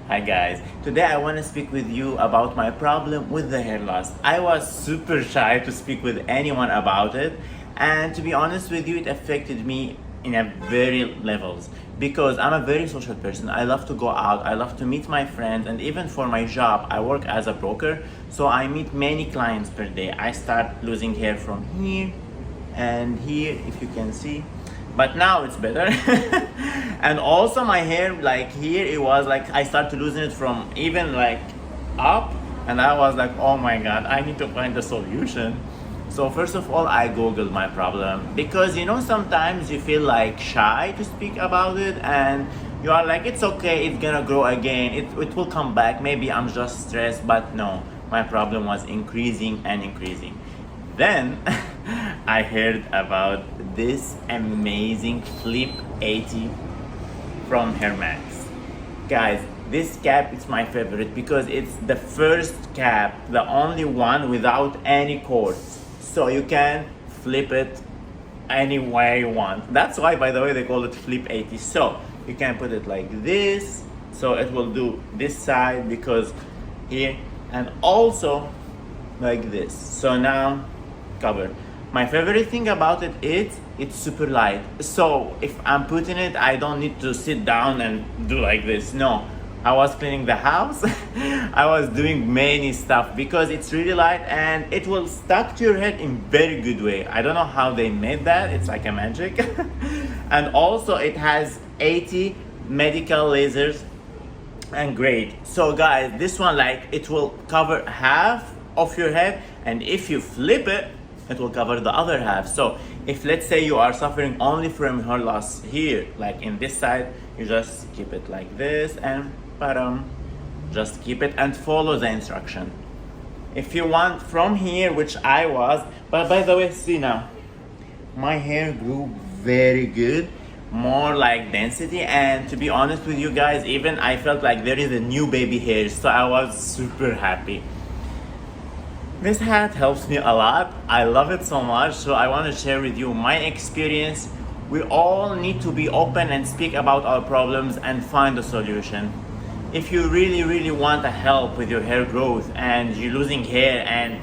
Hi guys, today I want to speak with you about my problem with the hair loss. I was super shy to speak with anyone about it, and to be honest with you, it affected me in a very levels because I'm a very social person. I love to go out, I love to meet my friends, and even for my job I work as a broker, so I meet many clients per day. I start losing hair from here and here, if you can see, but now it's better. And also my hair, like here, it was like I started losing it from even like up, and I was like, oh my god, I need to find a solution. So first of all, I googled my problem because sometimes you feel like shy to speak about it, and you are like, it's okay, it's gonna grow again, it will come back, maybe I'm just stressed. But no, my problem was increasing and increasing. Then I heard about this amazing Flip 80 from HairMax. Guys, this cap is my favorite because it's the first cap, the only one without any cords. So you can flip it any way you want. That's why, by the way, they call it Flip 80. So you can put it like this, so it will do this side because here, and also like this. So now covered. My favorite thing about it is it's super light. So if I'm putting it, I don't need to sit down and do like this. No, I was cleaning the house. I was doing many stuff because it's really light and it will stuck to your head in very good way. I don't know how they made that. It's like a magic. And also it has 80 medical lasers and great. So guys, this one, like, it will cover half of your head, and if you flip it, it will cover the other half. So if, let's say, you are suffering only from hair loss here, like in this side, you just keep it like this and just keep it and follow the instruction. If you want from here, which I was, but by the way, see now, my hair grew very good, more like density, and to be honest with you guys, even I felt like there is a new baby hair, so I was super happy. This hat helps me a lot. I love it so much, so I want to share with you my experience. We all need to be open and speak about our problems and find a solution. If you really want a help with your hair growth and you're losing hair and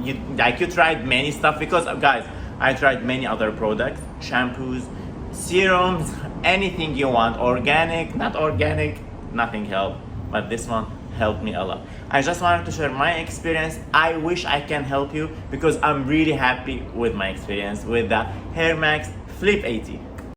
you tried many stuff, because guys, I tried many other products, shampoos, serums, anything you want, organic, not organic, nothing helped, but this one helped me a lot. I just wanted to share my experience. I wish I can help you because I'm really happy with my experience with the HairMax Flip 80.